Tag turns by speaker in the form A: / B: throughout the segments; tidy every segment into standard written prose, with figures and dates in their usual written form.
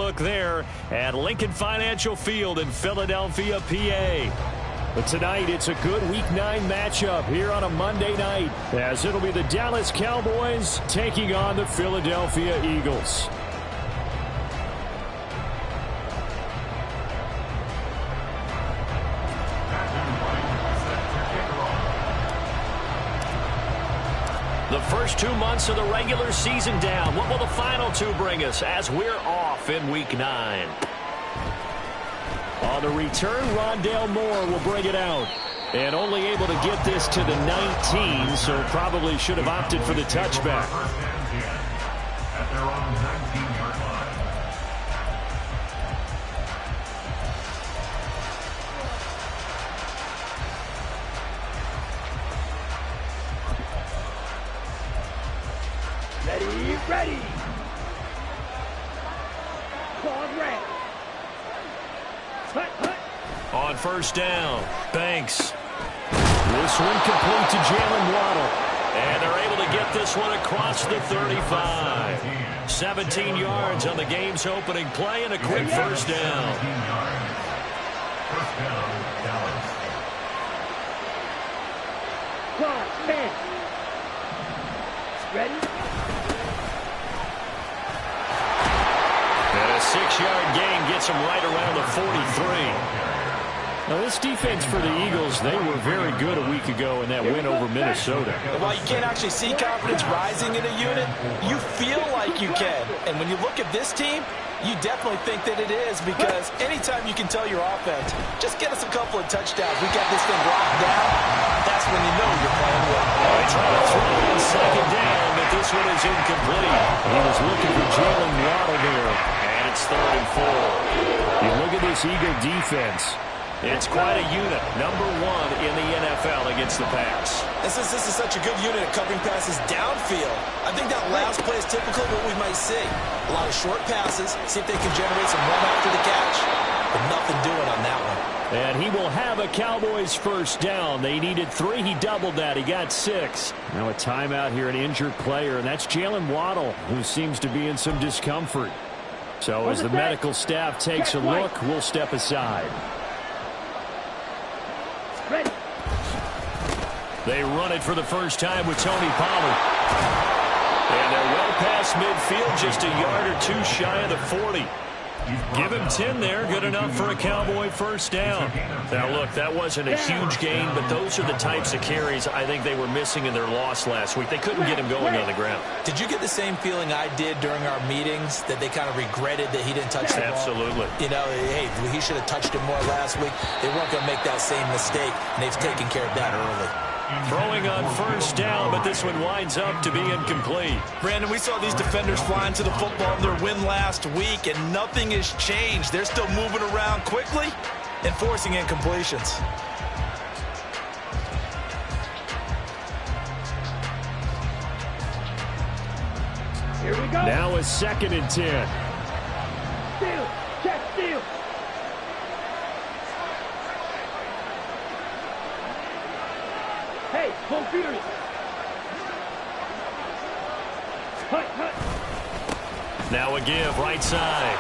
A: look there at Lincoln Financial Field in Philadelphia, PA. But tonight, it's a good Week 9 matchup here on a Monday night, as it'll be the Dallas Cowboys taking on the Philadelphia Eagles. The first 2 months of the regular season down. What will the final 2 bring us as we're off in Week 9? On the return, Rondale Moore will bring it out. And only able to get this to the 19, so probably should have opted for the touchback.
B: At their own 19-yard line.
C: Ready. Claude red.
A: On first down, Banks. This one complete to Jalen Waddle. And they're able to get this one across the 35. 17 yards on the game's opening play and a quick first down.
B: First down, Dallas.
C: Claude, man. Ready?
A: And a 6-yard gain gets him right around the 43. Now, this defense for the Eagles, they were very good a week ago in that win over Minnesota.
D: While you can't actually see confidence rising in a unit, you feel like you can. And when you look at this team, you definitely think that it is, because anytime you can tell your offense, just get us a couple of touchdowns, we got this thing locked down, that's when you know you're playing well.
A: They try to throw on second down, but this one is incomplete. He was looking for Jalen Waddle there, and it's 3rd and 4. You look at this Eagle defense. It's quite a unit, number 1 in the NFL against the pass.
D: And since this is such a good unit at covering passes downfield, I think that last play is typically what we might see. A lot of short passes, see if they can generate some run after the catch, but nothing doing on that one.
A: And he will have a Cowboys first down. They needed 3. He doubled that. He got 6. Now a timeout here, an injured player, and that's Jalen Waddle, who seems to be in some discomfort. So as the medical staff takes a look, we'll step aside.
C: Ready.
A: They run it for the first time with Tony Pollard. And they're well past midfield, just a yard or 2 shy of the 40. Give him 10 there, good enough for a Cowboy first down. Now, look, that wasn't a huge gain, but those are the types of carries I think they were missing in their loss last week. They couldn't get him going on the ground.
D: Did you get the same feeling I did during our meetings, that they kind of regretted that he didn't touch the ball?
A: Absolutely.
D: You know, hey, he should have touched it more last week. They weren't going to make that same mistake, and they've taken care of that early.
A: Throwing on first down, but this one winds up to be incomplete.
D: Brandon, we saw these defenders flying to the football in their win last week, and nothing has changed. They're still moving around quickly and forcing incompletions.
C: Here we go.
A: Now a 2nd and 10.
C: Steal. Check steal. Hey, home feeders. Hut.
A: Now a give, right side.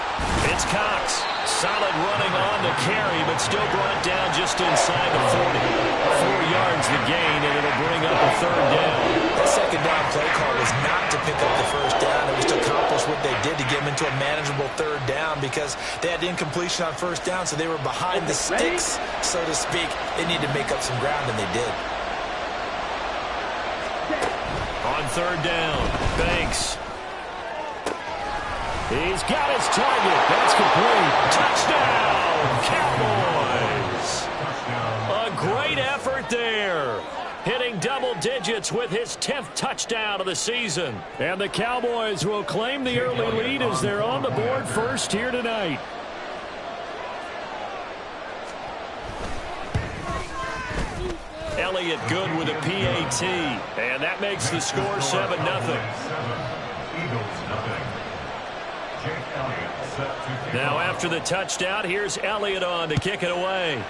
A: It's Cox. Solid running on the carry, but still brought down just inside the 40. 4 yards the gain, and it'll bring up a 3rd down.
D: That second down play call was not to pick up the first down. It was to accomplish what they did to get them into a manageable 3rd down, because they had incompletion on first down, so they were behind the sticks, so to speak. They needed to make up some ground, and they did.
A: On 3rd down, Banks. He's got his target. That's complete. Touchdown, Cowboys. A great effort there. Hitting double digits with his 10th touchdown of the season. And the Cowboys will claim the early lead as they're on the board first here tonight. Elliott good with a PAT. And that makes the score 7-0.
B: Eagles, nothing.
A: Now after the touchdown, here's Elliott on to kick it away.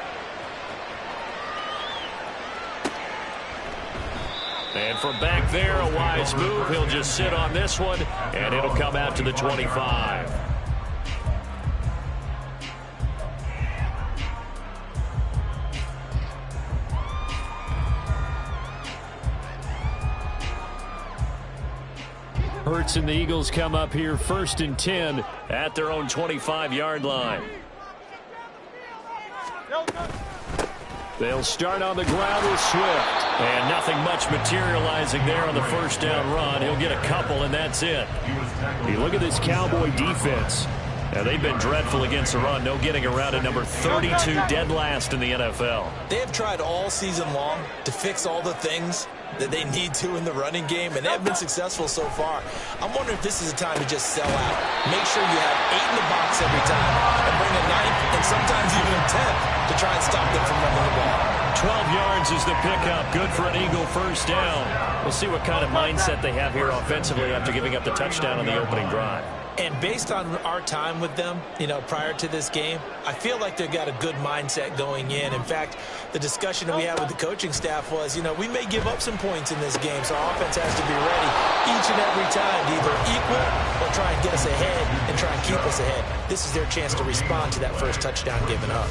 A: And from back there, a wise move. He'll just sit on this one, and it'll come out to the 25. Hurts and the Eagles come up here 1st and 10 at their own 25-yard line. They'll start on the ground with Swift. And nothing much materializing there on the first down run. He'll get a couple, and that's it. You look at this Cowboy defense. Now, they've been dreadful against the run. No getting around at number 32, dead last in the NFL.
D: They have tried all season long to fix all the things that they need to in the running game, and they have been successful so far. I'm wondering if this is a time to just sell out. Make sure you have 8 in the box every time and bring a 9th and sometimes even a 10th to try and stop them from running the ball.
A: 12 yards is the pickup. Good for an Eagle first down. We'll see what kind of mindset they have here offensively after giving up the touchdown on the opening drive.
D: And based on our time with them, prior to this game, I feel like they've got a good mindset going in. In fact, the discussion that we had with the coaching staff was, we may give up some points in this game, so our offense has to be ready each and every time to either equal or try and get us ahead and try and keep us ahead. This is their chance to respond to that first touchdown given up.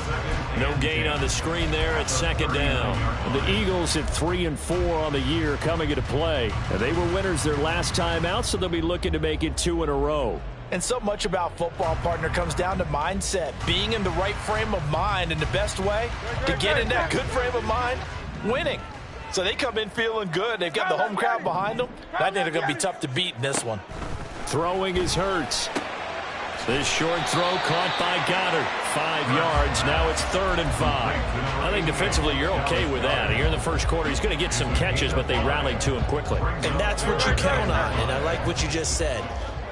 A: No gain on the screen there at 2nd down. The Eagles at 3 and 4 on the year coming into play. And they were winners their last time out, so they'll be looking to make it 2 in a row.
D: And so much about football, partner, comes down to mindset. Being in the right frame of mind, and the best way to get in that good frame of mind, winning. So they come in feeling good. They've got the home crowd behind them. I think they're going to be tough to beat in this one.
A: Throwing is Hurts. This short throw caught by Goddard. 5 yards. Now it's 3rd and 5. I think defensively you're okay with that. Here in the first quarter, he's going to get some catches, but they rallied to him quickly.
D: And that's what you count on, and I like what you just said.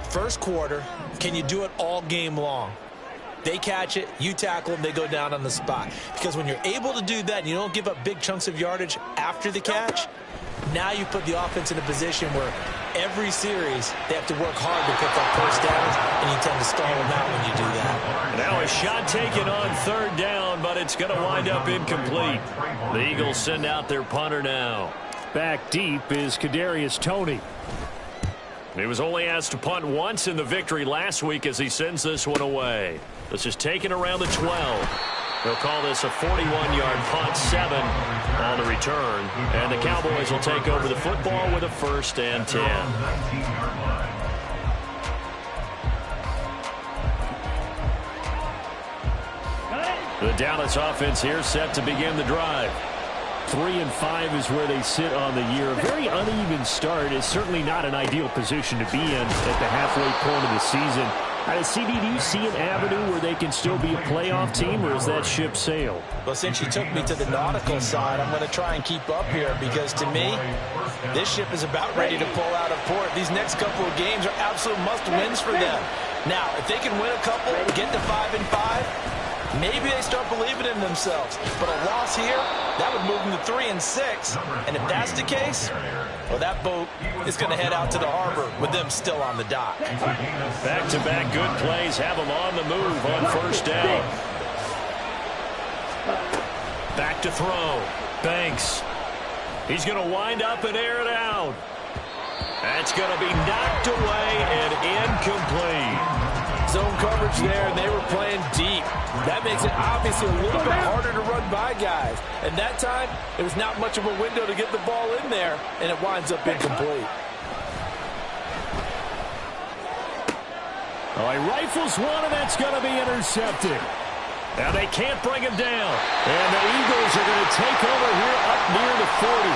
D: First quarter, can you do it all game long? They catch it, you tackle them, they go down on the spot. Because when you're able to do that and you don't give up big chunks of yardage after the catch, now you put the offense in a position where every series they have to work hard to pick up first downs, and you tend to stall them out when you do that.
A: Now a shot taken on 3rd down, but it's going to wind up incomplete. The Eagles send out their punter now. Back deep is Kadarius Toney. He was only asked to punt once in the victory last week as he sends this one away. This is taken around the 12. They'll call this a 41-yard punt, 7 on the return. And the Cowboys will take over the football with a 1st and 10. The Dallas offense here set to begin the drive. 3 and 5 is where they sit on the year. A very uneven start is certainly not an ideal position to be in at the halfway point of the season. CD, do you see an avenue where they can still be a playoff team, or is that ship sailed?
D: Well, since you took me to the nautical side, I'm going to try and keep up here because, to me, this ship is about ready to pull out of port. These next couple of games are absolute must-wins for them. Now, if they can win a couple, get to 5 and 5, maybe they start believing in themselves. But a loss here, that would move them to 3 and 6. And if that's the case, well, that boat is going to head out to the harbor with them still on the dock.
A: Back-to-back good plays have them on the move on 1st down. Back to throw. Banks. He's going to wind up and air it out. That's going to be knocked away and incomplete.
D: Zone coverage there, and they were playing deep. That makes it obviously a little bit harder to run by guys. And that time, there was not much of a window to get the ball in there, and it winds up incomplete.
A: Oh, he rifles one, and that's going to be intercepted. Now they can't bring him down. And the Eagles are going to take over here up near the 40.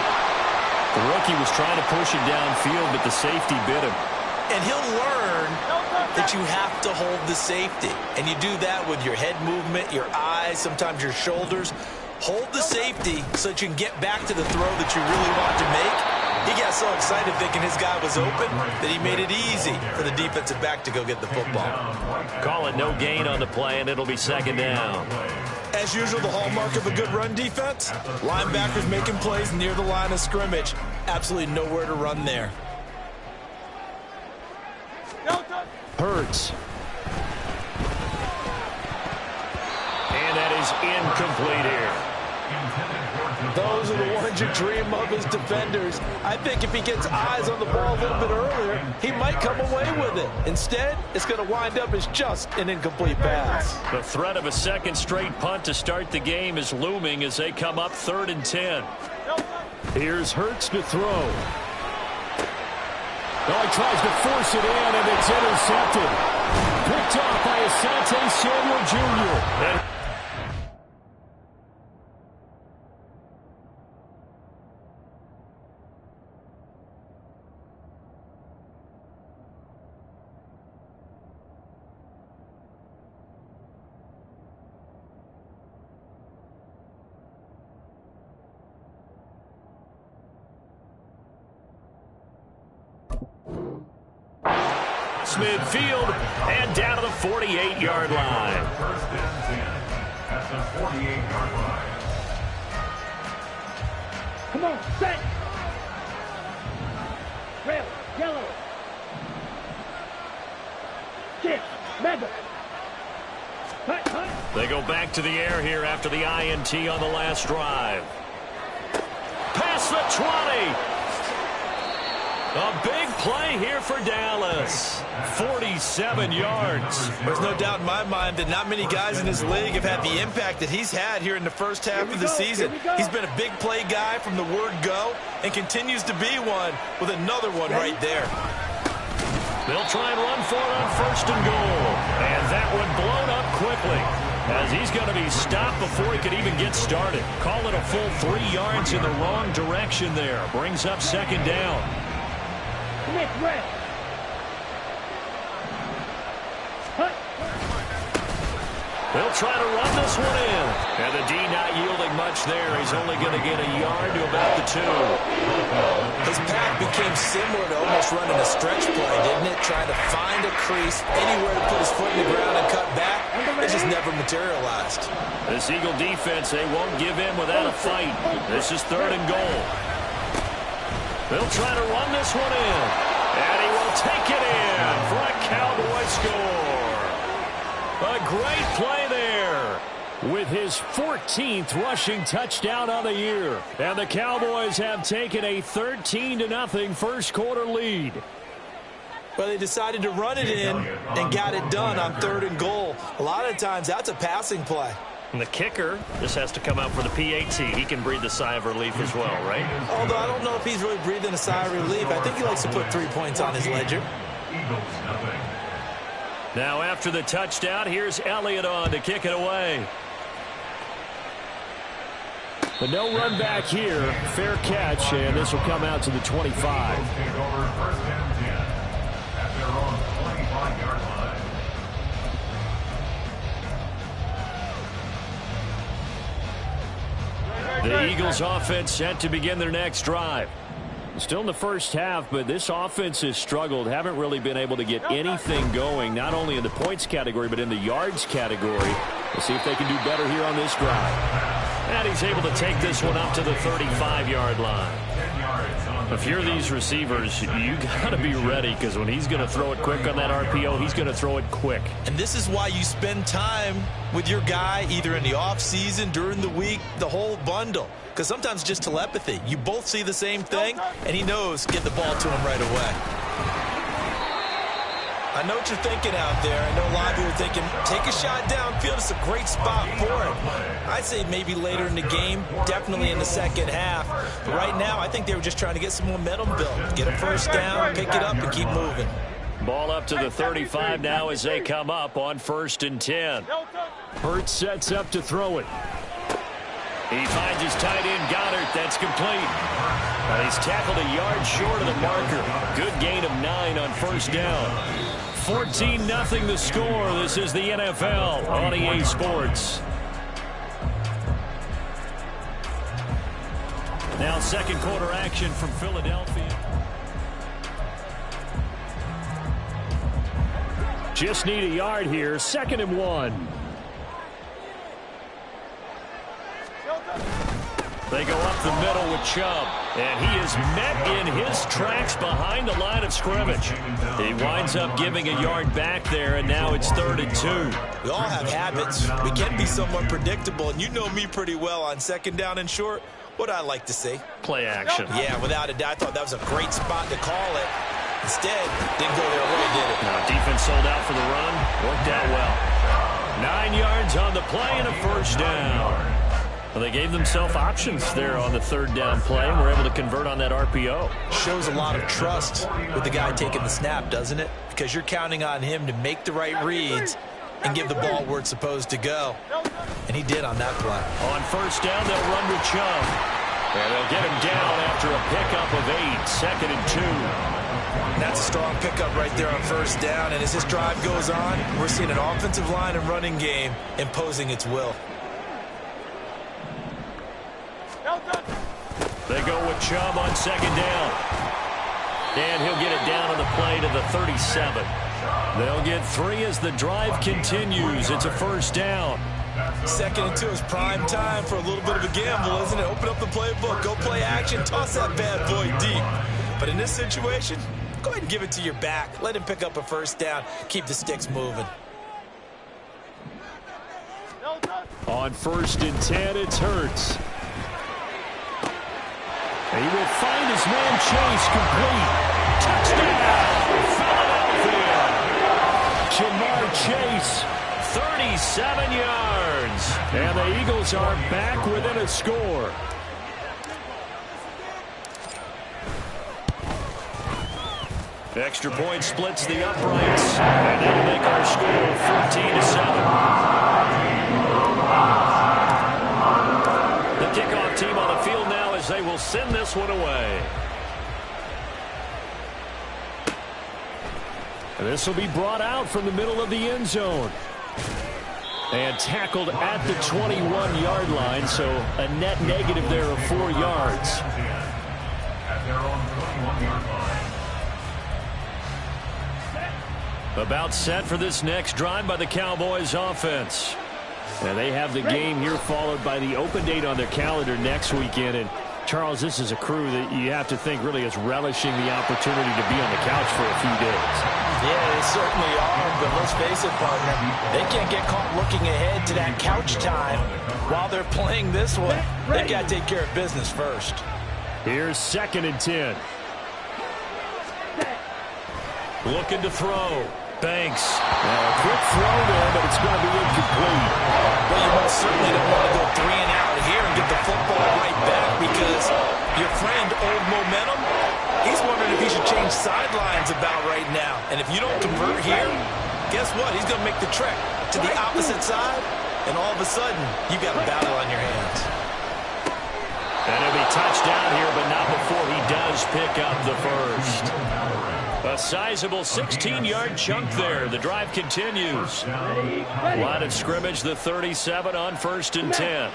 A: The rookie was trying to push him downfield, but the safety bit him.
D: And he'll learn that you have to hold the safety. And you do that with your head movement, your eyes, sometimes your shoulders. Hold the safety so that you can get back to the throw that you really want to make. He got so excited thinking his guy was open that he made it easy for the defensive back to go get the football.
A: Call it no gain on the play, and it'll be 2nd down.
D: As usual, the hallmark of a good run defense, linebackers making plays near the line of scrimmage. Absolutely nowhere to run there.
A: Hurts. And that is incomplete here.
D: Those are the ones you dream of as defenders. I think if he gets eyes on the ball a little bit earlier, he might come away with it. Instead, it's going to wind up as just an incomplete pass.
A: The threat of a second straight punt to start the game is looming as they come up 3rd and 10. Here's Hurts to throw. Oh, he tries to force it in, and it's intercepted. Picked off by Asante Samuel Jr. Midfield and down to the 48-yard line.
B: First and 10 at the 48-yard line.
C: Come on, set. Red, yellow. Chip, mega. Hut, hut.
A: They go back to the air here after the INT on the last drive. Past the 20. A big play here for Dallas. 47 yards.
D: There's no doubt in my mind that not many guys in this league have had the impact that he's had here in the first half of the season. He's been a big play guy from the word go and continues to be one with another one right there.
A: They'll try and run for it on first and goal. And that one blown up quickly, as he's going to be stopped before he could even get started. Call it a full 3 yards in the wrong direction there. Brings up second down.
C: Commit, red. Hut.
A: They'll try to run this one in. And the D not yielding much there. He's only going to get a yard to about the 2.
D: His path became similar to almost running a stretch play, didn't it? Trying to find a crease, anywhere to put his foot in the ground and cut back. It just never materialized.
A: This Eagle defense, they won't give in without a fight. This is third and goal. They'll try to run this one in. And he will take it in for a Cowboy score. A great play there with his 14th rushing touchdown on the year. And the Cowboys have taken a 13-0 first quarter lead.
D: Well, they decided to run it in and got it done on third and goal. A lot of times, that's a passing play.
A: And the kicker just has to come out for the PAT. He can breathe a sigh of relief as well, right?
D: Although I don't know if he's really breathing a sigh of relief. I think he likes to put 3 points on his ledger.
B: Eagles nothing.
A: Now after the touchdown, here's Elliott on to kick it away. But no run back here. Fair catch, and this will come out to the 25.
B: Eagles take over first and 10 at their own 25-yard line.
A: The Eagles offense set to begin their next drive. Still in the first half, but this offense has struggled. Haven't really been able to get anything going, not only in the points category, but in the yards category. We'll see if they can do better here on this drive. And he's able to take this one up to the 35-yard line. If you're these receivers, you got to be ready, because when he's going to throw it quick on that RPO, he's going to throw it quick.
D: And this is why you spend time with your guy either in the offseason, during the week, the whole bundle. Because sometimes just telepathy. You both see the same thing, and he knows get the ball to him right away. I know what you're thinking out there. I know a lot of people are thinking, take a shot downfield. It's a great spot for it. I'd say maybe later in the game, definitely in the second half. But right now, I think they were just trying to get some momentum built. Get a first down, pick it up, and keep moving.
A: Ball up to the 35 now as they come up on first and 10. Hurts sets up to throw it. He finds his tight end, Goddard. That's complete. And he's tackled a yard short of the marker. Good gain of 9 on first down. 14-0 the score. This is the NFL on EA Sports. Now second quarter action from Philadelphia. Just need a yard here. 2nd and 1. They go up the middle with Chubb, and he is met in his tracks behind the line of scrimmage. He winds up giving a yard back there, and now it's 3rd and 2.
D: We all have habits. We can be somewhat predictable, and you know me pretty well on 2nd down and short. What I like to see.
A: Play action.
D: Yeah, without a doubt. I thought that was a great spot to call it. Instead, didn't go their way, did it?
A: Now, defense sold out for the run. Worked out well. 9 yards on the play and a first down. Well, they gave themselves options there on the third down play, and were able to convert on that RPO.
D: Shows a lot of trust with the guy taking the snap, doesn't it? Because you're counting on him to make the right reads and give the ball where it's supposed to go. And he did on that play.
A: On first down, they'll run with Chubb. And they'll get him down after a pickup of 8, 2nd and 2.
D: And that's a strong pickup right there on first down. And as this drive goes on, we're seeing an offensive line and running game imposing its will.
A: They go with Chubb on 2nd down. And he'll get it down on the play to the 37. They'll get 3 as the drive continues. It's a first down.
D: 2nd and 2 is prime time for a little bit of a gamble, isn't it? Open up the playbook, go play action, toss that bad boy deep. But in this situation, go ahead and give it to your back. Let him pick up a first down. Keep the sticks moving.
A: On 1st and 10, it's Hurts. He will find his man Chase complete. Touchdown, Philadelphia. Jamar Chase, 37 yards. And the Eagles are back within a score. Extra point splits the uprights. And that'll make our score 14-7. The kickoff team on the field now as they will send this one away. And this will be brought out from the middle of the end zone. And tackled at the 21-yard line, so a net negative there of 4 yards.
B: At their own 21-yard line.
A: About set for this next drive by the Cowboys offense. And they have the game here followed by the open date on their calendar next weekend. And Charles, this is a crew that you have to think really is relishing the opportunity to be on the couch for a few days.
D: Yeah, they certainly are, but let's face it, partner. They can't get caught looking ahead to that couch time while they're playing this one. They've got to take care of business first.
A: Here's 2nd and 10. Looking to throw. Banks. Now a quick throw there, but it's going to be incomplete.
D: Well, you most certainly don't want to go 3 and out here and get the football right back because your friend, Old Momentum, he's wondering if he should change sidelines about right now. And if you don't convert here, guess what? He's going to make the trek to the opposite side, and all of a sudden, you got a battle on your hands.
A: And he'll be touched down here, but not before he does pick up the first. A sizable 16-yard chunk there. The drive continues. Line of scrimmage, the 37 on 1st and 10.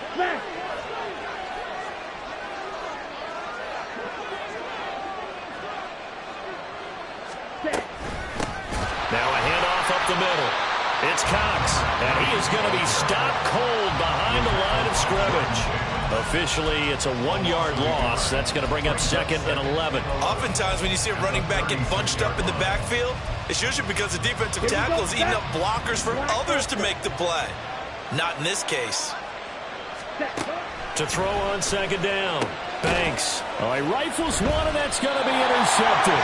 A: Now a handoff up the middle. It's Cox, and he is going to be stopped cold behind the line of scrimmage. Officially, it's a 1-yard loss. That's going to bring up 2nd and 11.
D: Oftentimes, when you see a running back get bunched up in the backfield, it's usually because the defensive tackle is eating up blockers for others to make the play. Not in this case.
A: To throw on 2nd down. Banks. Oh, he rifles one, and that's going to be intercepted.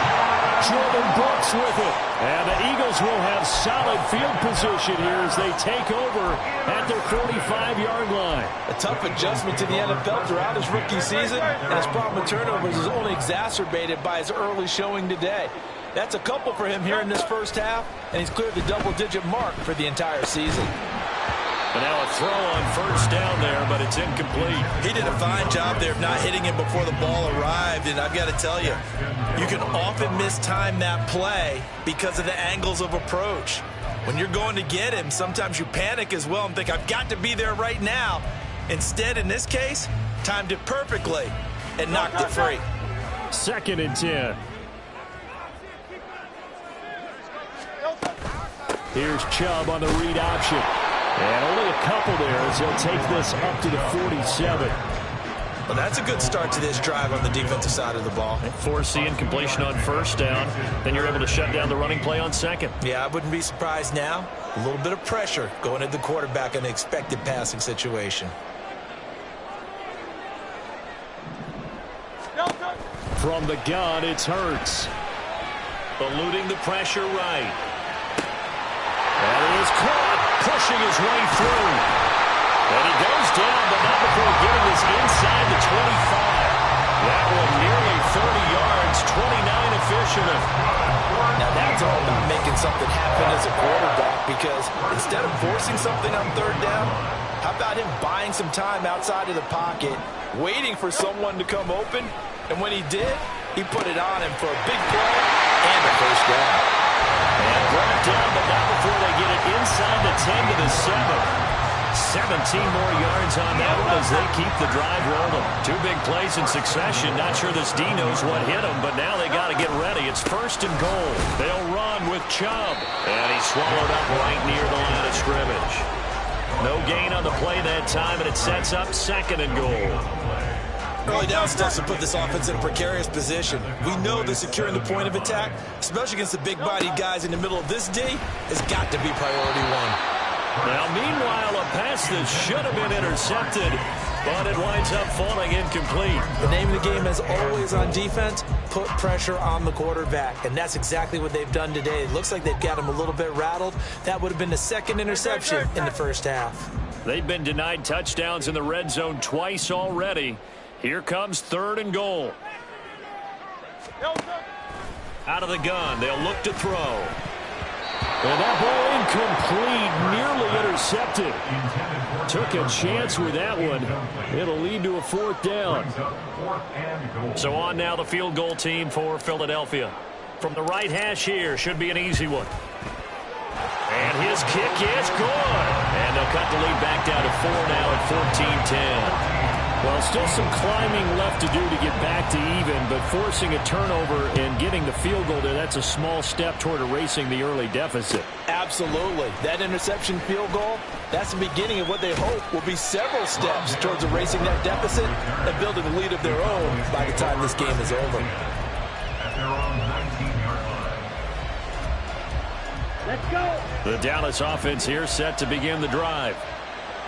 A: Jordan Brooks with it. And the Eagles will have solid field position here as they take over at their 45-yard line.
D: A tough adjustment to the NFL throughout his rookie season, and his problem with turnovers is only exacerbated by his early showing today. That's a couple for him here in this first half, and he's cleared the double-digit mark for the entire season.
A: And now a throw on 1st down there, but it's incomplete.
D: He did a fine job there of not hitting him before the ball arrived, and I've got to tell you, you can often mistime that play because of the angles of approach. When you're going to get him, sometimes you panic as well and think, I've got to be there right now. Instead, in this case, timed it perfectly and knocked it free.
A: 2nd and 10. Here's Chubb on the read option. And only a couple there as he'll take this up to the 47.
D: Well, that's a good start to this drive on the defensive side of the ball.
A: Force the incompletion on 1st down. Then you're able to shut down the running play on 2nd.
D: Yeah, I wouldn't be surprised now. A little bit of pressure going at the quarterback in an expected passing situation.
A: From the gun, it's Hurts. Eluding the pressure right. And he is caught, pushing his way through. And he goes down, but not before getting this inside the 25. That one nearly 30 yards, 29 efficient.
D: Now that's all about making something happen as a quarterback, because instead of forcing something on third down, how about him buying some time outside of the pocket, waiting for someone to come open, and when he did, he put it on him for a big play and a first down.
A: And brought down, but not before they get it inside the 10 to the 7. 17 more yards on that one as they keep the drive rolling. Two big plays in succession. Not sure this D knows what hit him, but now they got to get ready. It's first and goal. They'll run with Chubb. And he swallowed up right near the line of scrimmage. No gain on the play that time, and it sets up second and goal.
E: Early down steps to put this offense in a precarious position. We know that securing the point of attack, especially against the big-bodied guys in the middle of this D, has got to be priority one.
A: Now, meanwhile, a pass that should have been intercepted, but it winds up falling incomplete.
D: The name of the game, as always on defense, put pressure on the quarterback, and that's exactly what they've done today. It looks like they've got him a little bit rattled. That would have been the second interception in the first half.
A: They've been denied touchdowns in the red zone twice already. Here comes third and goal. Out of the gun, they'll look to throw. And that ball incomplete, nearly intercepted. Took a chance with that one. It'll lead to a fourth down. So on now the field goal team for Philadelphia. From the right hash here, should be an easy one. And his kick is good. And they'll cut the lead back down to 4 now at 14-10. Well, still some climbing left to do to get back to even, but forcing a turnover and getting the field goal there, that's a small step toward erasing the early deficit.
D: Absolutely. That interception field goal, that's the beginning of what they hope will be several steps towards erasing that deficit and building a lead of their own by the time this game is over.
B: At their own 19-yard line.
C: Let's go.
A: The Dallas offense here set to begin the drive.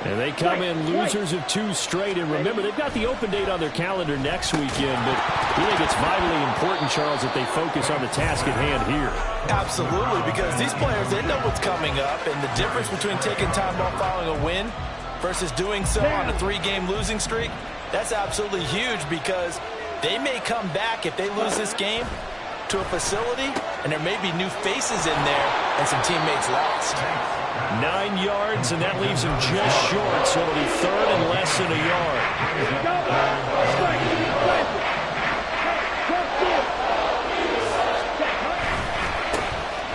A: And they come in losers of 2 straight. And remember, they've got the open date on their calendar next weekend. But we think it's vitally important, Charles, that they focus on the task at hand here.
D: Absolutely, because these players, they know what's coming up. And the difference between taking time off following a win versus doing so on a 3-game losing streak, that's absolutely huge, because they may come back if they lose this game to a facility, and there may be new faces in there and some teammates lost.
A: 9 yards, and that leaves him just short, so it'll be third and less than a yard.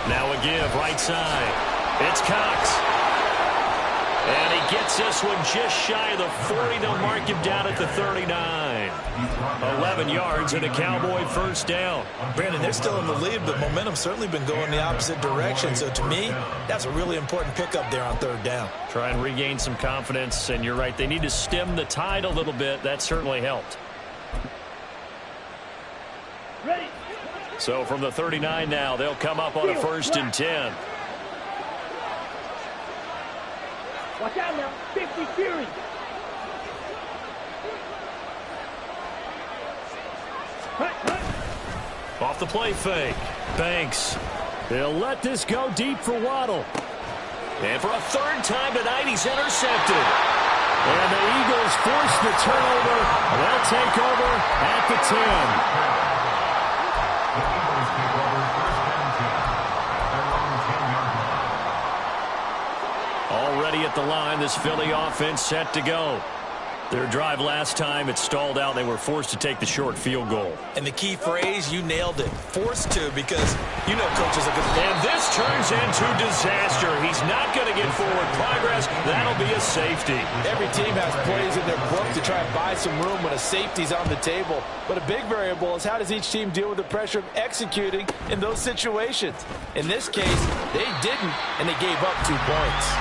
A: Now a give, right side. It's Cox. And he gets this one just shy of the 40. They'll mark him down at the 39. 11 yards and a Cowboy first down.
E: Brandon, they're still in the lead, but momentum's certainly been going the opposite direction. So to me, that's a really important pickup there on third down.
A: Try and regain some confidence, and you're right. They need to stem the tide a little bit. That certainly helped.
C: Ready.
A: So from the 39 now, they'll come up on a first and 10.
C: Watch out now. 50 Fury.
A: Off the play fake. Banks. They'll let this go deep for Waddle. And for a third time tonight, he's intercepted. And the Eagles force the turnover. They'll take over at the 10.
B: The Eagles take over first and 10. Their own 10-yard line.
A: Already at the line, this Philly offense set to go. Their drive last time, it stalled out. They were forced to take the short field goal.
E: And the key phrase, you nailed it. Forced to, because you know coaches are going to...
A: And this turns into disaster. He's not going to get forward progress. That'll be a safety.
D: Every team has plays in their book to try and buy some room when a safety's on the table. But a big variable is how does each team deal with the pressure of executing in those situations. In this case, they didn't, and they gave up 2 points.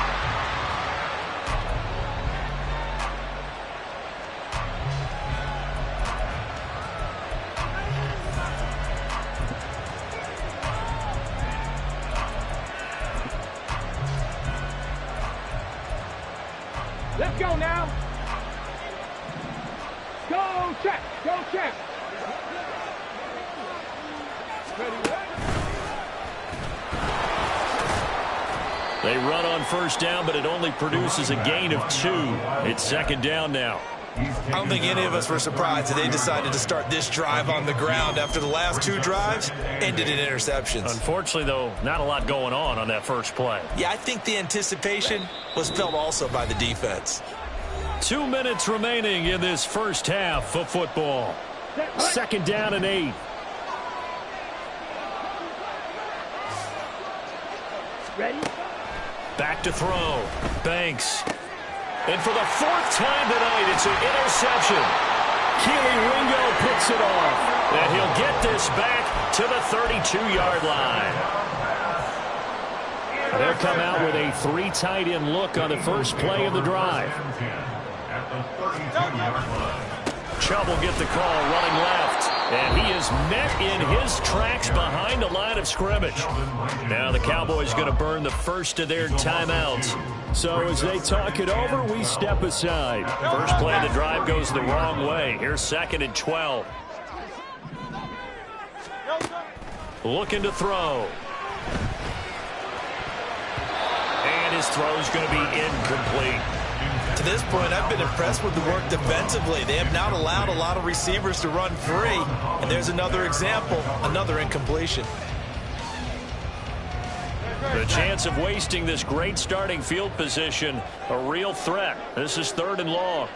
C: Let's go now. Go check. Go check. Ready, ready.
A: They run on first down, but it only produces a gain of 2. It's second down now.
E: I don't think any of us were surprised that they decided to start this drive on the ground after the last 2 drives ended in interceptions.
A: Unfortunately, though, not a lot going on that first play.
E: Yeah, I think the anticipation was felt also by the defense.
A: 2 minutes remaining in this first half of football. Second down and 8.
C: Ready?
A: Back to throw. Banks. And for the 4th time tonight, it's an interception. Keely Ringo picks it off. And he'll get this back to the 32-yard line. They'll come out with a 3 tight end look on the first play of the drive. Chubb will get the call running left. And he is met in his tracks behind the line of scrimmage. Now the Cowboys going to burn the first of their timeouts. So as they talk it over, we step aside. First play of the drive goes the wrong way. Here's 2nd and 12. Looking to throw. And his throw's going to be incomplete.
E: To this point, I've been impressed with the work defensively. They have not allowed a lot of receivers to run free. And there's another example, another incompletion.
A: The chance of wasting this great starting field position, a real threat. This is 3rd and long.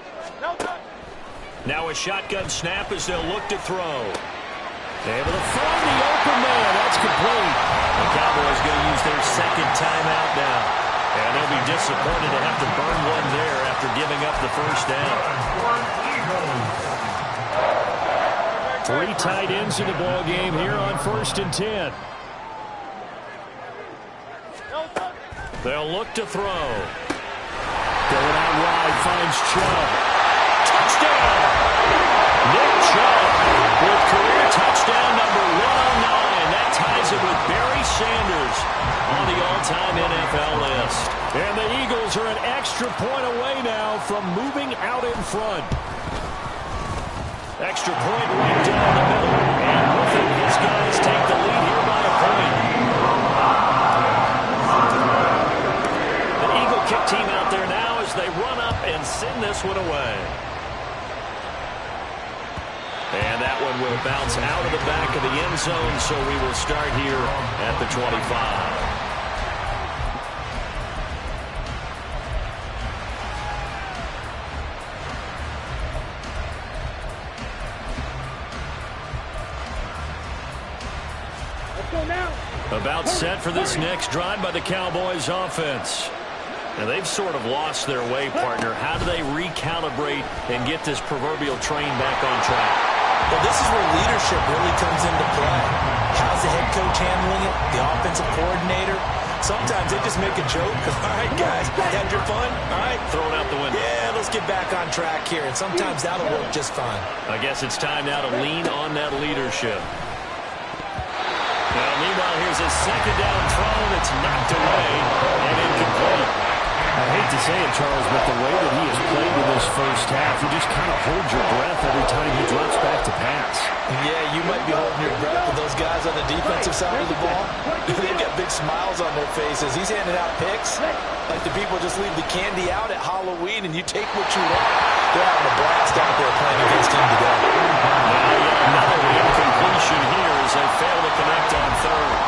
A: Now a shotgun snap as they'll look to throw. Able to find the open man. That's complete. The Cowboys going to use their 2nd timeout now. And they'll be disappointed to have to burn one there after giving up the first down. 3 tight ends in the ball game here on 1st and 10. They'll look to throw. Going out wide, finds Chubb. Touchdown! Nick Chubb with career touchdown number 109. That ties it with Barry Sanders on the all-time NFL list. And the Eagles are an extra point away now from moving out in front. Extra point right down the middle. And with it, his guys take the lead here by a point. The Eagle kick team out there now as they run up and send this one away. And that one will bounce out of the back of the end zone, so we will start here at the 25. About set for this next drive by the Cowboys offense. And they've sort of lost their way, partner. How do they recalibrate and get this proverbial train back on track?
E: Well, this is where leadership really comes into play. How's the head coach handling it? The offensive coordinator? Sometimes they just make a joke. All right, guys, had your fun? All right.
A: Throw it out the window.
E: Yeah, let's get back on track here. And sometimes that'll work just fine.
A: I guess it's time now to lean on that leadership. Now, meanwhile, here's a 2nd down throw that's knocked away and incomplete.
F: I hate to say it, Charles, but the way that he has played in this first half, you just kind of hold your breath every time he drops back to pass.
E: Yeah, you might be holding your breath with those guys on the defensive side of the ball. They've got big smiles on their faces. He's handing out picks like the people just leave the candy out at Halloween and you take what you want. They're having a blast out there playing against him today.
A: Now yet another incompletion here as they fail to connect on 3rd.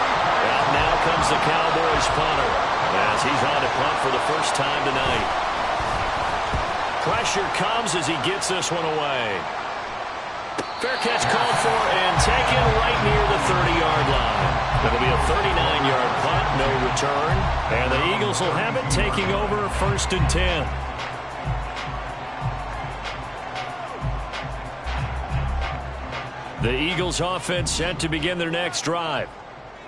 A: Out now comes the Cowboys punter as he's on to punt for the first time tonight. Pressure comes as he gets this one away. Fair catch called for and taken right near the 30-yard line. It'll be a 39-yard punt, no return. And the Eagles will have it, taking over 1st and 10. The Eagles offense set to begin their next drive.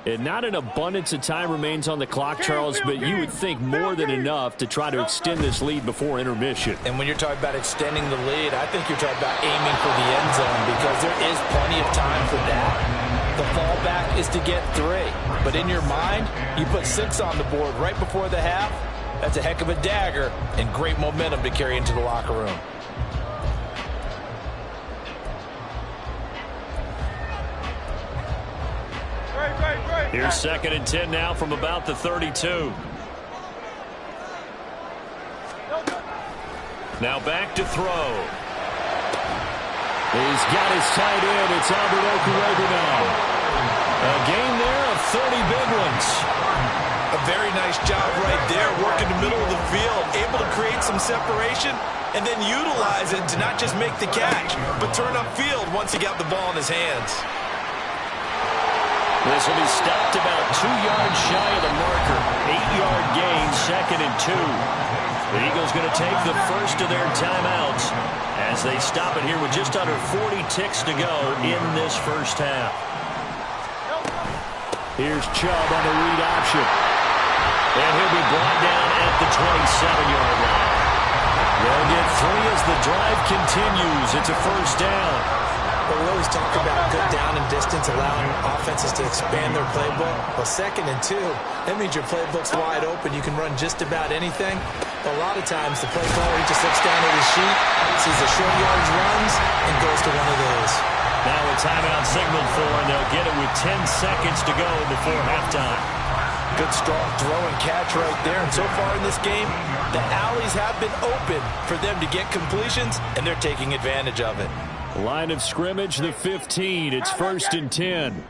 A: And not an abundance of time remains on the clock, Charles, but you would think more than enough to try to extend this lead before intermission.
E: And when you're talking about extending the lead, I think you're talking about aiming for the end zone because there is plenty of time for that. The fallback is to get 3. But in your mind, you put 6 on the board right before the half. That's a heck of a dagger and great momentum to carry into the locker room.
A: Here's 2nd and 10 now from about the 32. Now back to throw.
F: He's got his tight end. It's Albert Okuebi now.
A: A gain there of 30 big ones.
D: A very nice job right there, working the middle of the field, able to create some separation, and then utilize it to not just make the catch, but turn upfield once he got the ball in his hands.
A: This will be stopped about 2 yards shy of the marker. 8-yard gain, 2nd and 2. The Eagles going to take the first of their timeouts as they stop it here with just under 40 ticks to go in this first half.
F: Here's Chubb on the read option.
A: And he'll be brought down at the 27-yard line. They'll get 3 as the drive continues. It's a first down.
E: But we always talk about good down and distance, allowing offenses to expand their playbook. Well, 2nd and 2, that means your playbook's wide open. You can run just about anything. But a lot of times, the play caller, he just looks down at his sheet, sees the short yards runs, and goes to one of those.
A: Now a timeout signaled for, and they'll get it with 10 seconds to go before halftime.
D: Good strong throw and catch right there. And so far in this game, the alleys have been open for them to get completions, and they're taking advantage of it.
F: Line of scrimmage, the 15. It's 1st and 10.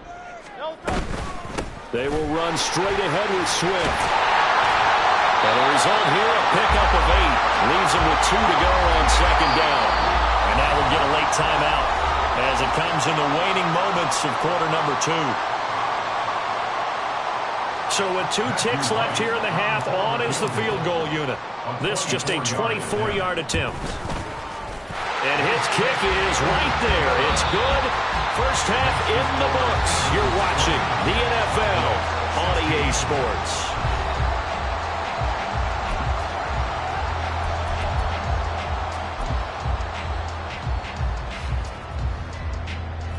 F: They will run straight ahead with Swift.
A: And the result here, a pickup of 8. Leaves them with 2 to go on 2nd down. And now we'll get a late timeout as it comes in the waning moments of quarter number 2. So with 2 ticks left here in the half, on is the field goal unit. This just a 24-yard attempt. And his kick is right there. It's good. First half in the books. You're watching the NFL on EA Sports.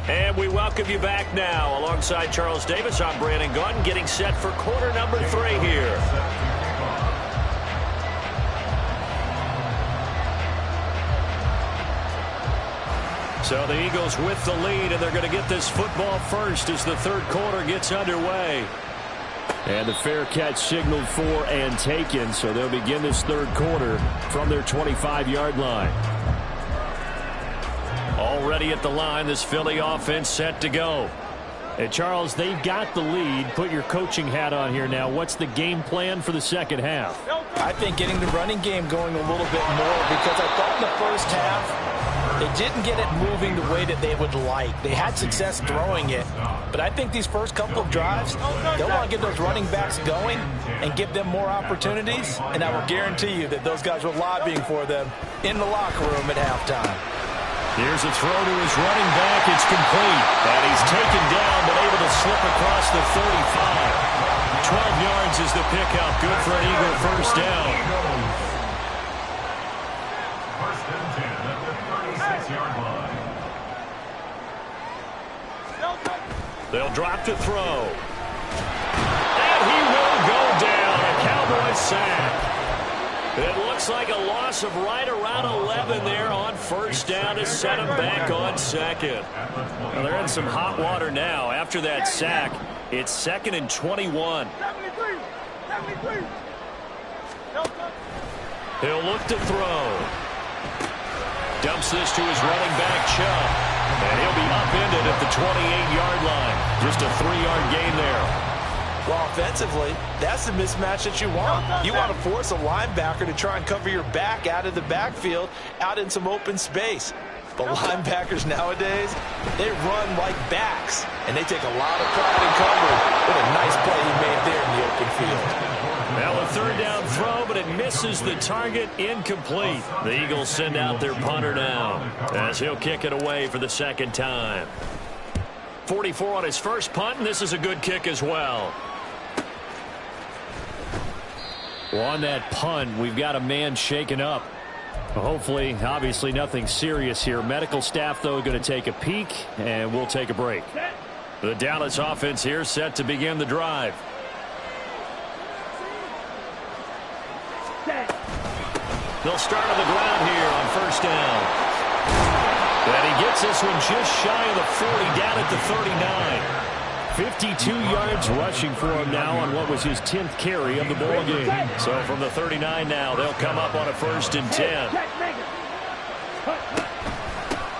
A: And we welcome you back now. Alongside Charles Davis, I'm Brandon Gaudin, getting set for quarter number 3 here. So the Eagles with the lead, and they're going to get this football first as the 3rd quarter gets underway.
F: And the fair catch signaled for and taken, so they'll begin this 3rd quarter from their 25-yard line.
A: Already at the line, this Philly offense set to go.
F: Hey, Charles, they've got the lead. Put your coaching hat on here now. What's the game plan for the 2nd half?
E: I think getting the running game going a little bit more, because I thought in the first half, they didn't get it moving the way that they would like. They had success throwing it. But I think these first couple of drives, they'll want to get those running backs going and give them more opportunities. And I will guarantee you that those guys were lobbying for them in the locker room at halftime.
A: Here's a throw to his running back. It's complete. And he's taken down, but able to slip across the 35. 12 yards is the pickup. Good for an Eagle first down.
B: First and 10 at the 36-yard line.
A: They'll drop to throw. And he will go down. A Cowboy sack. It looks like a loss of right around 11 there on first down to set him back on 2nd. Well, they're in some hot water now. After that sack, it's 2nd and 21. He'll look to throw. Dumps this to his running back, Chubb. And he'll be upended at the 28-yard line. Just a 3-yard gain there.
D: Well, offensively, that's the mismatch that you want. You want to force a linebacker to try and cover your back out of the backfield, out in some open space. But linebackers nowadays, they run like backs, and they take a lot of pride in covering. What a nice play he made there in the open field.
A: Now a 3rd down throw, but it misses the target. Incomplete. The Eagles send out their punter now as he'll kick it away for the 2nd time. 44 on his first punt, and this is a good kick as well.
F: Well, on that punt, we've got a man shaken up. Hopefully, obviously nothing serious here. Medical staff, though, going to take a peek, and we'll take a break.
A: The Dallas offense here set to begin the drive. They'll start on the ground here on first down. And he gets this one just shy of the 40, down at the 39.
F: 52 yards rushing for him now on what was his 10th carry of the ball game.
A: So from the 39 now, they'll come up on a 1st and 10.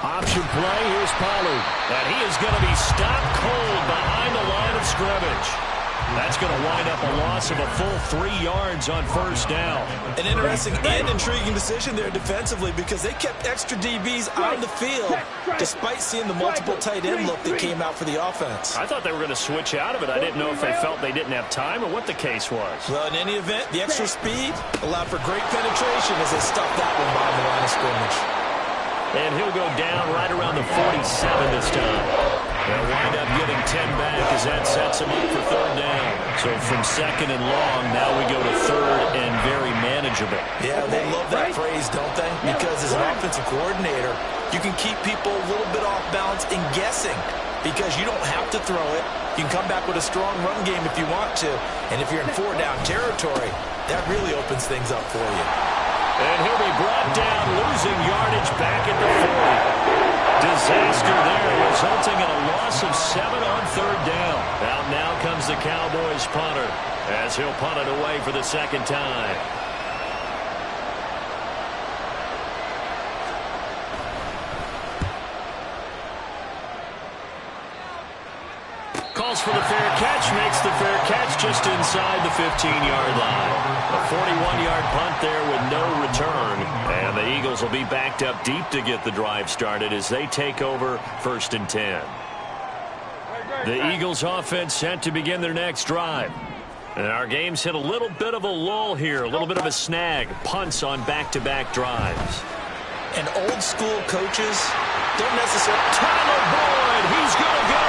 F: Option play, here's Pollard.
A: And he is going to be stopped cold behind the line of scrimmage. That's going to wind up a loss of a full 3 yards on 1st down.
D: An interesting and intriguing decision there defensively because they kept extra DBs on the field despite seeing the multiple tight end look that came out for the offense.
A: I thought they were going to switch out of it. I didn't know if they felt they didn't have time or what the case was.
D: Well, in any event, the extra speed allowed for great penetration as they stuffed that one behind the line of scrimmage.
A: And he'll go down right around the 47 this time. They'll wind up getting 10 back as that sets him up for 3rd down. So from 2nd and long, now we go to 3rd and very manageable.
D: Yeah, they love that phrase, don't they? Because as an offensive coordinator, you can keep people a little bit off balance and guessing because you don't have to throw it. You can come back with a strong run game if you want to. And if you're in 4-down territory, that really opens things up for you.
A: And he'll be brought down, losing yardage back at the 40. Disaster there, resulting in a loss of 7 on 3rd down. Out now comes the Cowboys punter, as he'll punt it away for the 2nd time. Calls for the fair catch, makes the fair catch just inside the 15-yard line. A 41-yard punt there with no return. And the Eagles will be backed up deep to get the drive started as they take over 1st and 10. The Eagles offense set to begin their next drive. And our game's hit a little bit of a lull here, a little bit of a snag. Punts on back-to-back drives.
D: And old school coaches don't necessarily...
A: Tyler Boyd, he's going to go!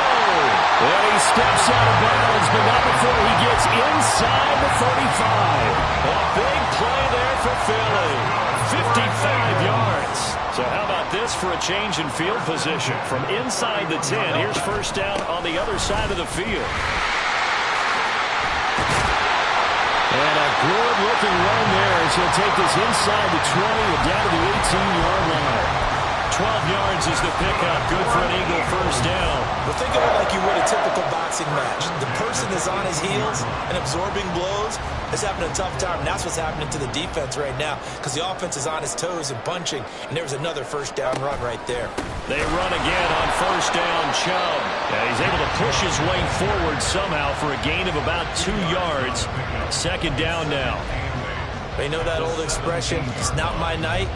F: Well, he steps out of bounds, but not before he gets inside the 35.
A: A big play there for Philly. 55 yards. So how about this for a change in field position? From inside the 10, here's 1st down on the other side of the field.
F: And a good-looking run there as he'll take this inside the 20 and down to the 18-yard line.
A: 12 yards is the pickup. Good for an Eagle 1st down.
D: But think of it like you would a typical boxing match. The person is on his heels and absorbing blows is having a tough time. And that's what's happening to the defense right now because the offense is on his toes and punching. And there's another 1st down run right there.
A: They run again on 1st down. Chubb. Yeah, he's able to push his way forward somehow for a gain of about 2 yards. 2nd down now.
D: You know that old expression, it's not my night?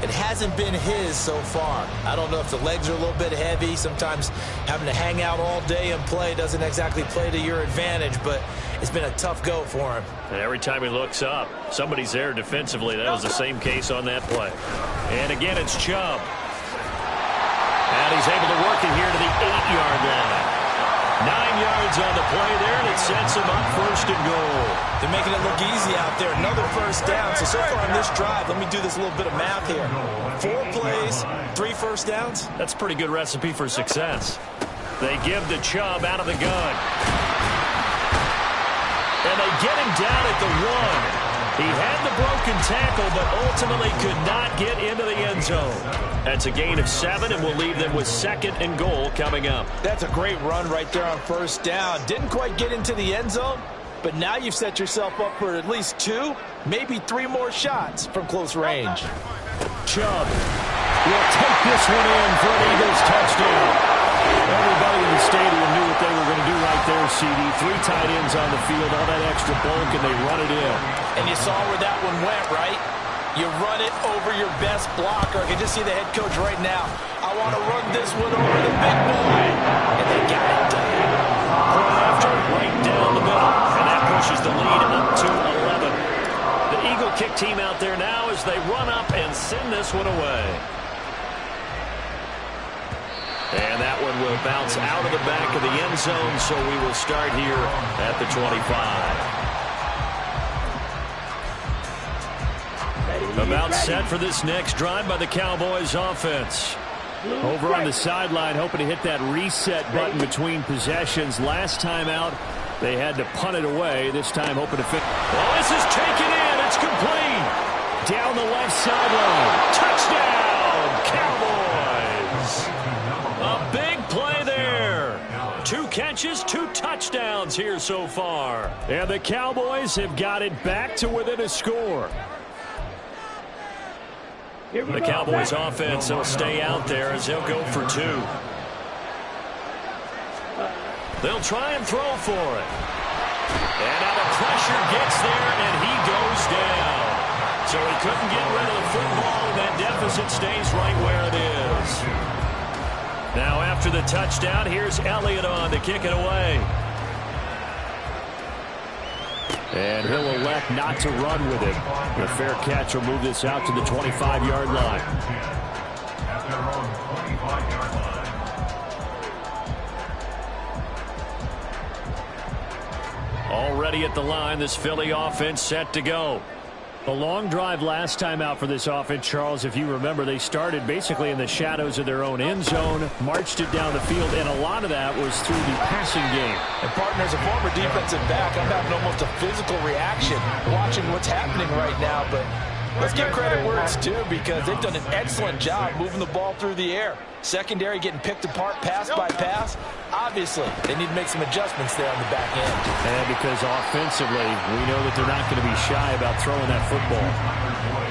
D: It hasn't been his so far. I don't know if the legs are a little bit heavy. Sometimes having to hang out all day and play doesn't exactly play to your advantage, but it's been a tough go for him.
A: And every time he looks up, somebody's there defensively. That was the same case on that play. And again, it's Chubb. And he's able to work it here to the 8-yard line. 9 yards on the play there, and it sets him up 1st and goal.
D: They're making it look easy out there. Another 1st down. So far on this drive, let me do this little bit of math here. 4 plays, 3 1st downs.
A: That's a pretty good recipe for success. They give the Chubb out of the gun. And they get him down at the 1. He had the broken tackle, but ultimately could not get into the end zone. That's a gain of 7, and we'll leave them with 2nd and goal coming up.
D: That's a great run right there on 1st down. Didn't quite get into the end zone, but now you've set yourself up for at least 2, maybe 3 more shots from close range.
F: Chubb will take this one in for an Eagles touchdown. Everybody in the stadium knew what they were going to do right there, CD. 3 tight ends on the field, all that extra bulk, and they run it in.
D: And you saw where that one went, right? You run it over your best blocker. I can just see the head coach right now. I want to run this one over the big boy. And they got it done.
A: Point after, right down the middle. And that pushes the lead up to 11. The Eagle kick team out there now as they run up and send this one away. And that one will bounce out of the back of the end zone, so we will start here at the 25. About set for this next drive by the Cowboys offense.
F: Over on the sideline, hoping to hit that reset button between possessions. Last time out, they had to punt it away. This time, hoping to fit.
A: Oh, this is taken in. It's complete.
F: Down the left sideline.
A: Touchdown, Cowboys. A big play there. 2 catches, 2 touchdowns here so far.
F: And the Cowboys have got it back to within a score.
A: The Cowboys offense will stay out there as they'll go for 2. They'll try and throw for it. And now the pressure gets there, and he goes down. So he couldn't get rid of the football, and that deficit stays right where it is. Now after the touchdown, here's Elliott on to kick it away.
F: And he'll elect not to run with it. The fair catch will move this out to the 25-yard line.
B: At their own 25-yard line.
A: Already at the line, this Philly offense set to go.
F: A long drive last time out for this offense, Charles. If you remember, they started basically in the shadows of their own end zone, marched it down the field, and a lot of that was through the passing game.
D: And partner, as a former defensive back, I'm having almost a physical reaction watching what's happening right now. But let's give credit where it's due, because they've done an excellent job moving the ball through the air. Secondary getting picked apart pass by pass. Obviously, they need to make some adjustments there on the back end.
F: And because offensively, we know that they're not going to be shy about throwing that football.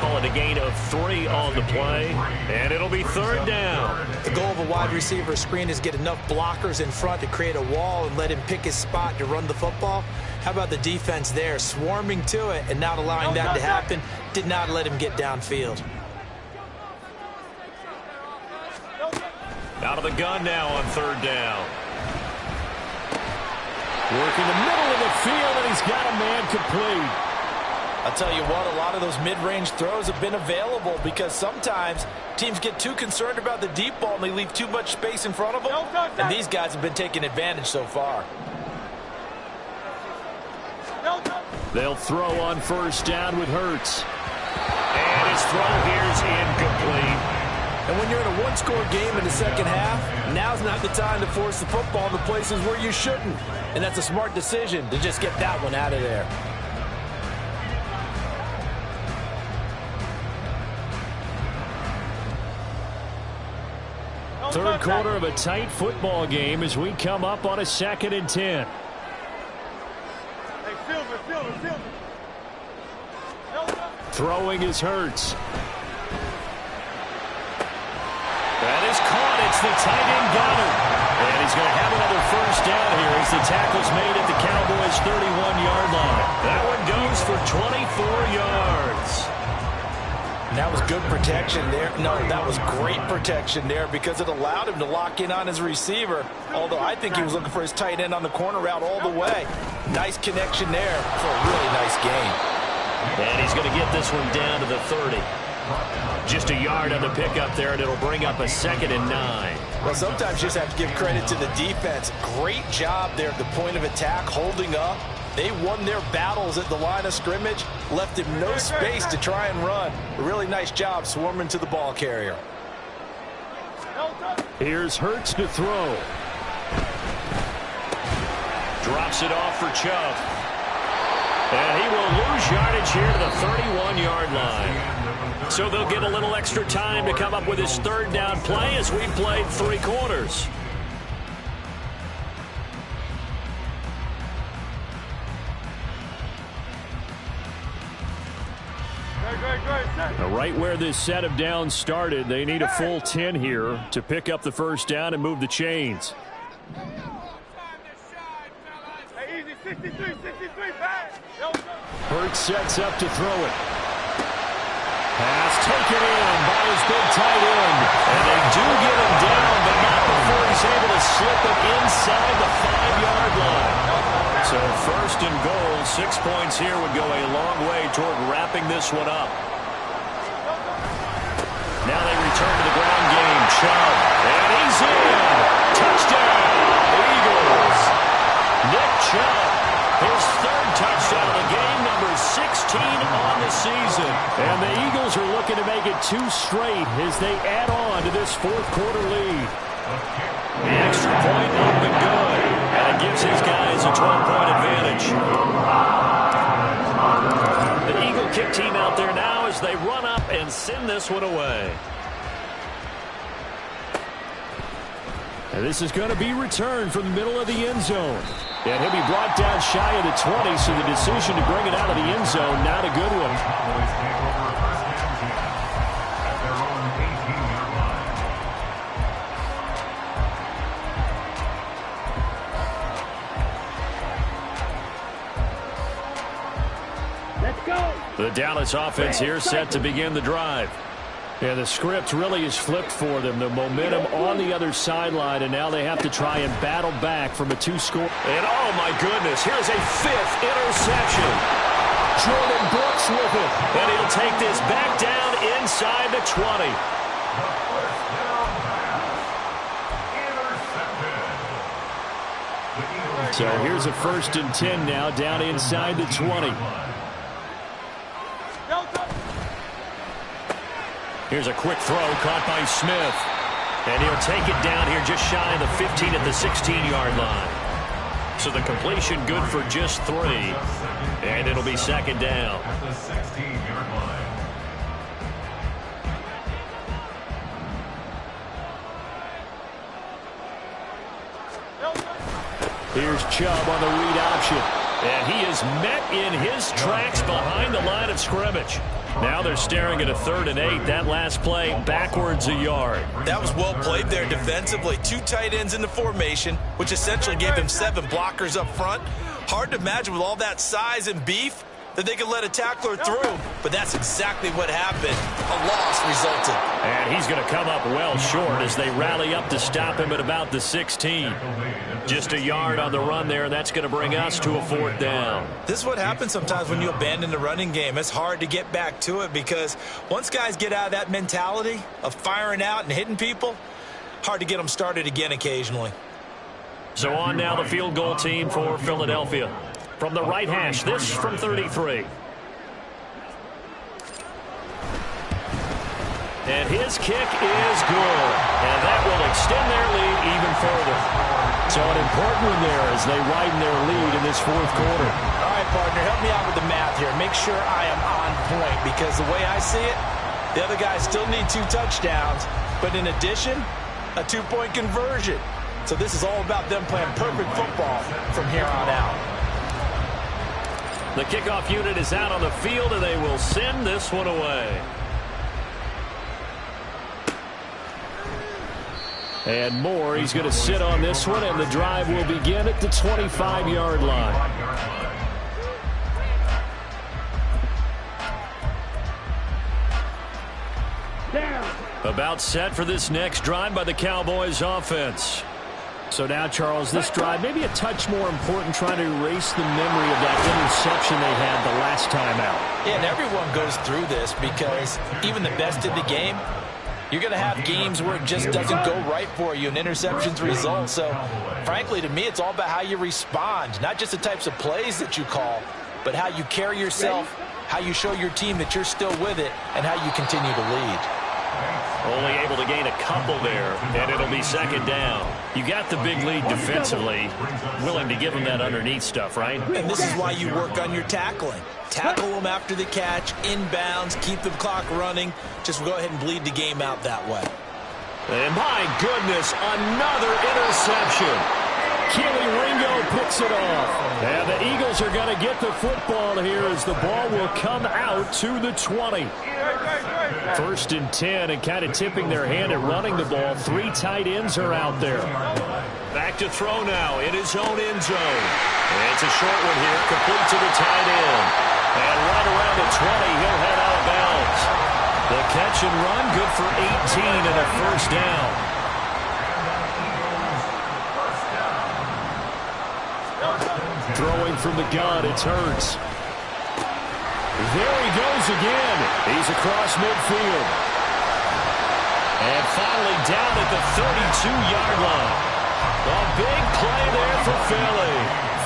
A: Call it a gain of 3 on the play, and it'll be 3rd down.
E: The goal of a wide receiver screen is get enough blockers in front to create a wall and let him pick his spot to run the football. How about the defense there, swarming to it and not allowing that to happen? Did not let him get downfield.
A: Out of the gun now on 3rd down.
F: Working the middle of the field, and he's got a man complete.
D: I'll tell you what, a lot of those mid-range throws have been available, because sometimes teams get too concerned about the deep ball and they leave too much space in front of them. And these guys have been taking advantage so far.
F: They'll throw on 1st down with Hurts.
A: And his throw here is incomplete.
E: And when you're in a one-score game in the second half, now's not the time to force the football in the places where you shouldn't. And that's a smart decision to just get that one out of there.
F: Third quarter of a tight football game as we come up on a 2nd and 10. Throwing is Hurts.
A: That is caught. It's the tight end Goddard. And he's going to have another 1st down here as the tackle's made at the Cowboys' 31-yard line. That one goes for 24 yards.
D: And that was good protection there. No, that was great protection there, because it allowed him to lock in on his receiver. Although I think he was looking for his tight end on the corner route all the way. Nice connection there for a really nice game.
A: And he's going to get this one down to the 30. Just a yard on the pickup there, and it'll bring up a 2nd and 9.
D: Well, sometimes you just have to give credit to the defense. Great job there at the point of attack, holding up. They won their battles at the line of scrimmage, left him no space to try and run. A really nice job swarming to the ball carrier.
F: Here's Hurts to throw.
A: Drops it off for Chubb. And he will lose yardage here to the 31-yard line. So they'll get a little extra time to come up with his 3rd down play as we played 3 quarters.
F: Now, right where this set of downs started, they need a full 10 here to pick up the 1st down and move the chains. Hurts sets up to throw it. Pass taken in by his big tight end.
A: And they do get him down, but not before he's able to slip it inside the 5-yard line. So 1st and goal, 6 points here would go a long way toward wrapping this one up. Now they return to the ground game. Chubb, and he's in. Touchdown, Eagles. Nick Chubb, his 3rd touchdown of the game, number 16 on the season.
F: And the Eagles are looking to make it 2 straight as they add on to this 4th quarter lead.
A: The extra point up and good. And it gives his guys a 12-point advantage. The Eagle kick team out there now as they run up and send this one away.
F: And this is going to be returned from the middle of the end zone. And he'll be brought down shy of the 20, so the decision to bring it out of the end zone, not a good one.
B: Cowboys take over first and 10 at their own 18-yard line.
C: Let's go.
F: The Dallas offense here set to begin the drive. And the script really is flipped for them. The momentum on the other sideline, and now they have to try and battle back from a 2-score.
A: And oh my goodness, here's a 5th interception. Jordan Brooks with it. And he'll take this back down inside the 20.
B: The first down pass. Intercepted.
F: So here's a 1st and 10 now, down inside the 20.
A: Here's a quick throw caught by Smith. And he'll take it down here just shy of the 15 at the 16-yard line. So the completion good for just 3. And it'll be 2nd down.
B: At the 16-yard line.
F: Here's Chubb on the read option.
A: And he is met in his tracks behind the line of scrimmage. Now they're staring at a 3rd and 8. That last play backwards a yard.
D: That was well played there defensively. 2 tight ends in the formation, which essentially gave him 7 blockers up front. Hard to imagine with all that size and beef that they could let a tackler through, but that's exactly what happened. A loss resulted.
A: And he's going to come up well short as they rally up to stop him at about the 16. Just a yard on the run there, and that's going to bring us to a 4th down.
D: This is what happens sometimes when you abandon the running game. It's hard to get back to it because once guys get out of that mentality of firing out and hitting people, hard to get them started again occasionally.
A: So on now the field goal team for Philadelphia. From the right hash, this from 33. And his kick is good. And that will extend their lead even further. So an important one there as they widen their lead in this 4th quarter.
D: All right, partner, help me out with the math here. Make sure I am on point because the way I see it, the other guys still need 2 touchdowns. But in addition, a 2-point conversion. So this is all about them playing perfect football from here on out.
A: The kickoff unit is out on the field, and they will send this one away.
F: And Moore, he's going to sit on this one, and the drive will begin at the 25-yard line. About set for this next drive by the Cowboys offense. So now, Charles, this drive maybe a touch more important, trying to erase the memory of that interception they had the last time out.
D: Yeah, and everyone goes through this because even the best in the game, you're going to have games where it just doesn't go right for you and interceptions result. So, frankly, to me, it's all about how you respond, not just the types of plays that you call, but how you carry yourself, how you show your team that you're still with it, and how you continue to lead.
A: Only able to gain a couple there, and it'll be 2nd down. You got the big lead defensively, willing to give them that underneath stuff, right?
D: And this is why you work on your tackling. Tackle them after the catch, inbounds, keep the clock running. Just go ahead and bleed the game out that way.
A: And my goodness, another interception.
F: Keely Ringo picks it off. And the Eagles are going to get the football here as the ball will come out to the 20. 1st and 10, and kind of tipping their hand at running the ball. 3 tight ends are out there.
A: Back to throw now in his own end zone. And it's a short one here, complete to the tight end. And right around the 20, he'll head out of bounds. The catch and run, good for 18 and a 1st down.
F: Throwing from the gun, it's Hurts. There he goes again. He's across midfield.
A: And finally down at the 32-yard line. A big play there for Philly.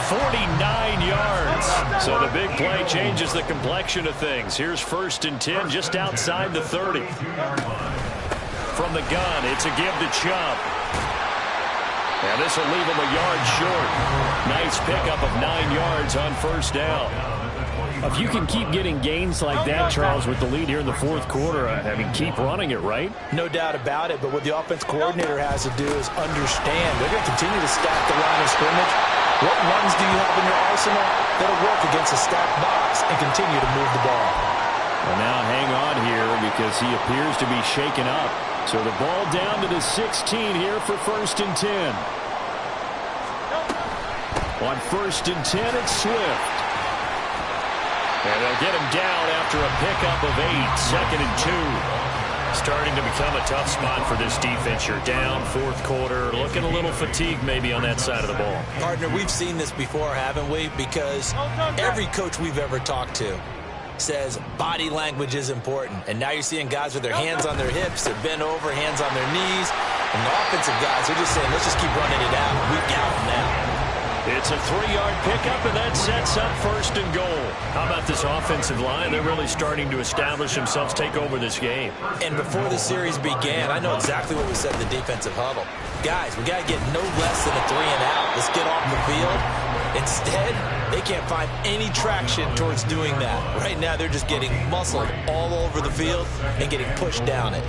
A: 49 yards. So the big play changes the complexion of things. Here's 1st and 10 just outside the 30. From the gun, it's a give to Chubb. And this will leave him a yard short. Nice pickup of 9 yards on 1st down.
F: If you can keep getting gains like that, Charles, with the lead here in the fourth quarter, I mean, keep running it, right?
E: No doubt about it, but what the offense coordinator has to do is understand they're going to continue to stack the line of scrimmage. What runs do you have in your arsenal that'll work against a stacked box and continue to move the ball?
F: Well, now hang on here because he appears to be shaken up. So the ball down to the 16 here for 1st and 10. On 1st and 10, it's Swift. And they'll get him down after a pickup of 8. 2nd and 2.
A: Starting to become a tough spot for this defense. You're down, fourth quarter, looking a little fatigued maybe on that side of the ball.
E: Partner, we've seen this before, haven't we? Because every coach we've ever talked to says body language is important. And now you're seeing guys with their hands on their hips, they're bent over, hands on their knees. And the offensive guys are just saying, let's just keep running it out. We've got them now.
A: It's a 3-yard pickup, and that sets up 1st and goal. How about this offensive line? They're really starting to establish themselves, take over this game.
E: And before the series began, I know exactly what we said in the defensive huddle. Guys, we got to get no less than a 3-and-out. Let's get off the field. Instead, they can't find any traction towards doing that. Right now, they're just getting muscled all over the field and getting pushed down it.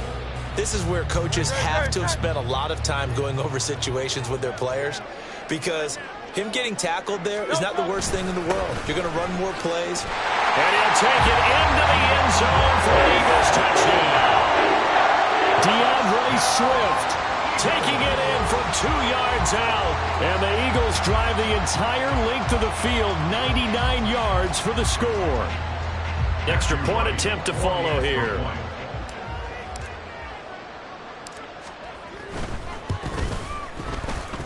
E: This is where coaches have to have spent a lot of time going over situations with their players, because him getting tackled there is not the worst thing in the world. You're going to run more plays.
A: And he'll take it into the end zone for an Eagles touchdown.
F: DeAndre Swift taking it in from 2 yards out. And the Eagles drive the entire length of the field, 99 yards for the score.
A: Extra point attempt to follow here.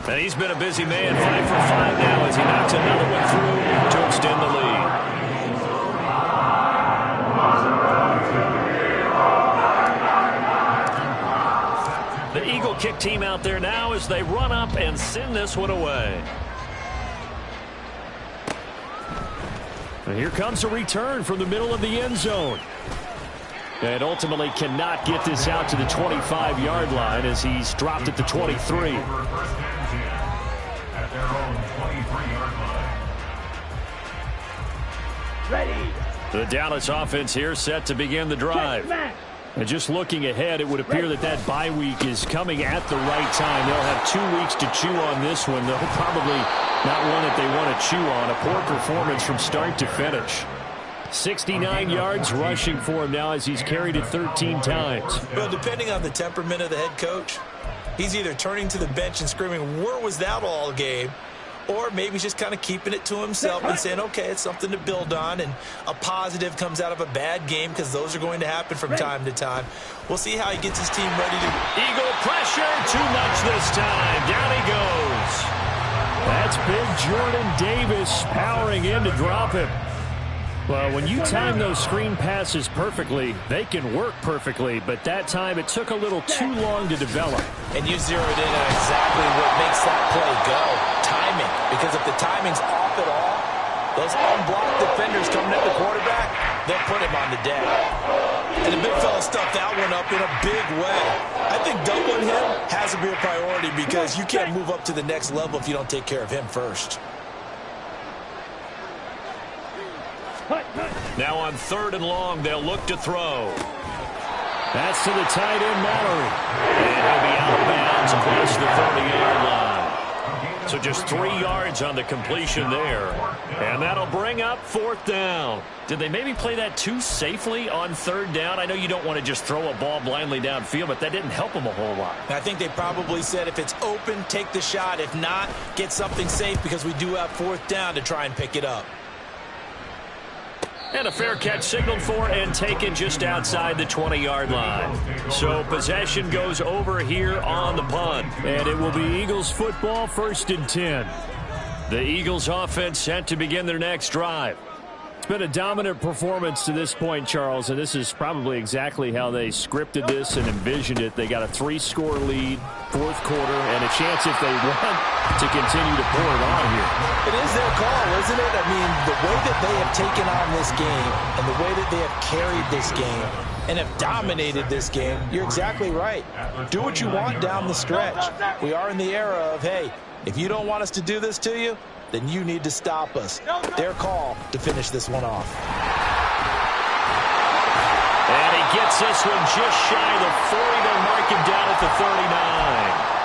A: And he's been a busy man, 5 for 5 now as he knocks another one through to extend the lead. The Eagle kick team out there now as they run up and send this one away.
F: And here comes a return from the middle of the end zone. And ultimately cannot get this out to the 25-yard line as he's dropped at the 23.
B: At their own 23-yard line.
C: Ready.
F: The Dallas offense here set to begin the drive. And just looking ahead, it would appear that that bye week is coming at the right time. They'll have 2 weeks to chew on this one. They'll probably not one that they want to chew on. A poor performance from start to finish. 69 yards rushing for him now as he's carried it 13 times.
E: Well, depending on the temperament of the head coach, he's either turning to the bench and screaming, where was that all game? Or maybe he's just kind of keeping it to himself and saying, okay, it's something to build on, and a positive comes out of a bad game, because those are going to happen from time to time. We'll see how he gets his team ready to...
A: Eagle pressure, too much this time. Down he goes.
F: That's big Jordan Davis powering in to drop him. Well, when you time those screen passes perfectly, they can work perfectly, but that time it took a little too long to develop.
E: And you zeroed in on exactly what makes that play go. Timing. Because if the timing's off at all, those unblocked defenders coming at the quarterback, they'll put him on the deck. And the big fella stuffed that one up in a big way. I think doubling him has to be a priority, because you can't move up to the next level if you don't take care of him first.
A: Now on 3rd and long, they'll look to throw.
F: That's to the tight end, Mallory.
A: And he'll be out of bounds across the 30-yard line. So just 3 yards on the completion there. And that'll bring up 4th down. Did they maybe play that too safely on 3rd down? I know you don't want to just throw a ball blindly downfield, but that didn't help them a whole lot.
E: I think they probably said if it's open, take the shot. If not, get something safe, because we do have 4th down to try and pick it up.
A: And a fair catch signaled for and taken just outside the 20-yard line. So possession goes over here on the punt.
F: And it will be Eagles football, 1st and 10.
A: The Eagles offense set to begin their next drive.
F: It's been a dominant performance to this point, Charles, and this is probably exactly how they scripted this and envisioned it. They got a 3-score lead, 4th quarter, and a chance, if they want, to continue to pour it on here.
E: It is their call, isn't it? I mean, the way that they have taken on this game and the way that they have carried this game and have dominated this game, you're exactly right. Do what you want down the stretch. We are in the era of, hey, if you don't want us to do this to you,
D: then you need to stop us. Their call to finish this one off.
A: And he gets this one just shy of the 40. They'll mark him down at the 39.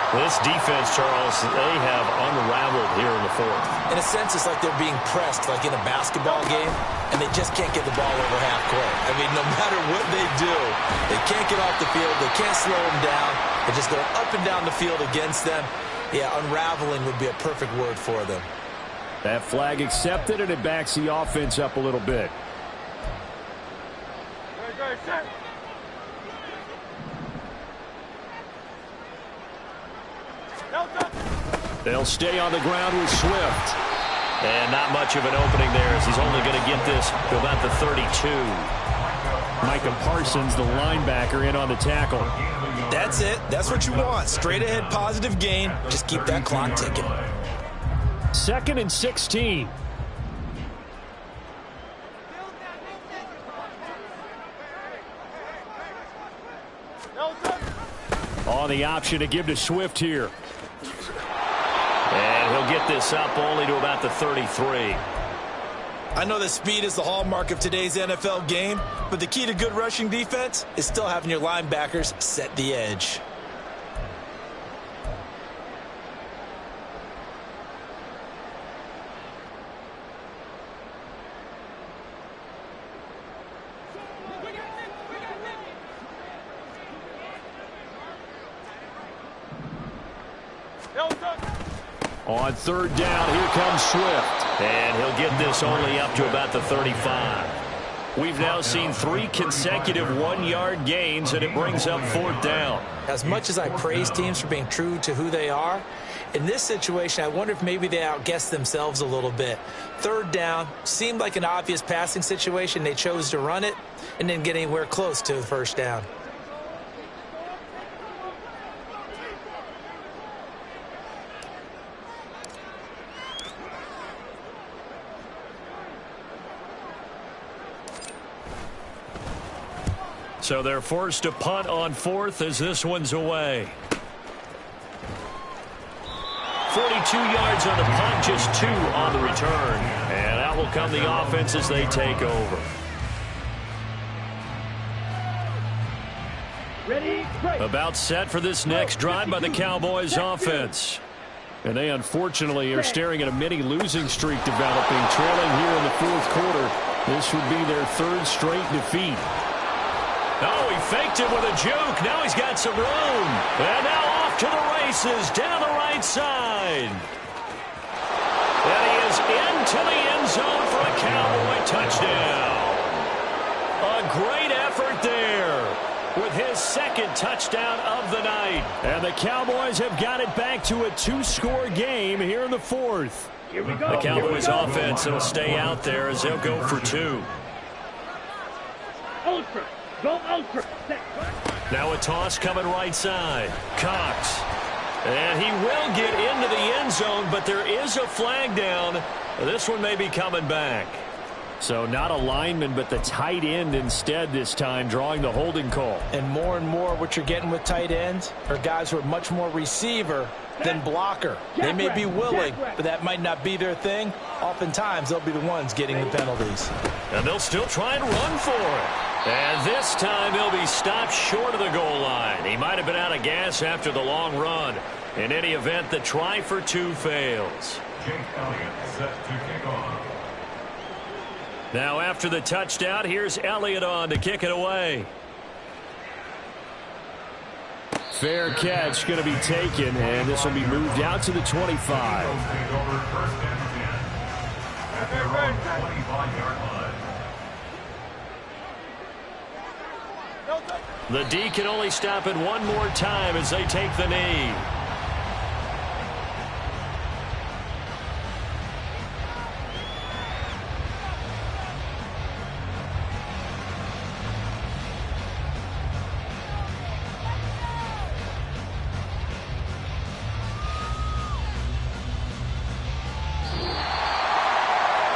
A: This defense, Charles, they have unraveled here in the fourth.
D: In a sense, it's like they're being pressed, like in a basketball game, and they just can't get the ball over half court. I mean, no matter what they do, they can't get off the field. They can't slow them down. They're just going up and down the field against them. Yeah, unraveling would be a perfect word for them.
F: That flag accepted, and it backs the offense up a little bit.
A: They'll stay on the ground with Swift. And not much of an opening there as he's only going to get this to about the 32.
F: Micah Parsons, the linebacker, in on the tackle.
D: That's it. That's what you want. Straight ahead positive gain. Just keep that clock ticking.
F: 2nd and 16. On the option to give to Swift here.
A: And he'll get this up only to about the 33.
D: I know that speed is the hallmark of today's NFL game, but the key to good rushing defense is still having your linebackers set the edge.
F: On 3rd down, here comes Swift.
A: And he'll get this only up to about the 35. We've now seen 3 consecutive 1-yard gains, and it brings up 4th down.
D: As much as I praise teams for being true to who they are, in this situation, I wonder if maybe they outguessed themselves a little bit. 3rd down seemed like an obvious passing situation. They chose to run it and didn't get anywhere close to the 1st down.
A: So they're forced to punt on 4th as this one's away. 42 yards on the punt, just 2 on the return. And out will come the offense as they take over.
C: Ready, break.
A: About set for this next drive by the Cowboys offense.
F: And they unfortunately are staring at a mini losing streak developing, trailing here in the 4th quarter. This would be their 3rd straight defeat.
A: Oh, he faked it with a juke. Now he's got some room. And now off to the races down the right side. And he is into the end zone for a Cowboy touchdown. A great effort there with his 2nd touchdown of the night.
F: And the Cowboys have got it back to a 2-score game here in the 4th.
C: Here we go.
A: The Cowboys offense will stay out there as they'll go for 2.
C: Ultra. Go ultra.
A: Now a toss coming right side. Cox. And he will get into the end zone, but there is a flag down. This one may be coming back.
F: So not a lineman, but the tight end instead this time, drawing the holding call.
D: And more what you're getting with tight ends are guys who are much more receiver than blocker. They may be willing, but that might not be their thing. Oftentimes, they'll be the ones getting the penalties.
A: And they'll still try and run for it. And this time he'll be stopped short of the goal line. He might have been out of gas after the long run. In any event, the try for 2 fails.
B: Jake Elliott set to kick off.
A: Now after the touchdown, here's Elliott on to kick it away.
F: Fair catch going to be taken, and this will be moved out to the 25.
B: Take over 1st and 10 at their own 25-yard line.
A: The D can only stop it one more time as they take the knee.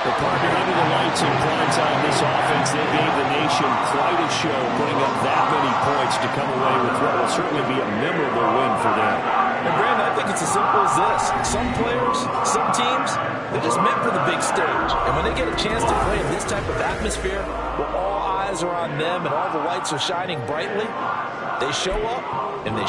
F: Under the lights in prime time, this offense, they gave the nation quite a show, putting up that many points to come away with what will certainly be a memorable win for them.
E: And Brandon, I think it's as simple as this. Some players, some teams, they're just meant for the big stage. And when they get a chance to play in this type of atmosphere, where all eyes are on them and all the lights are shining brightly, they show up and they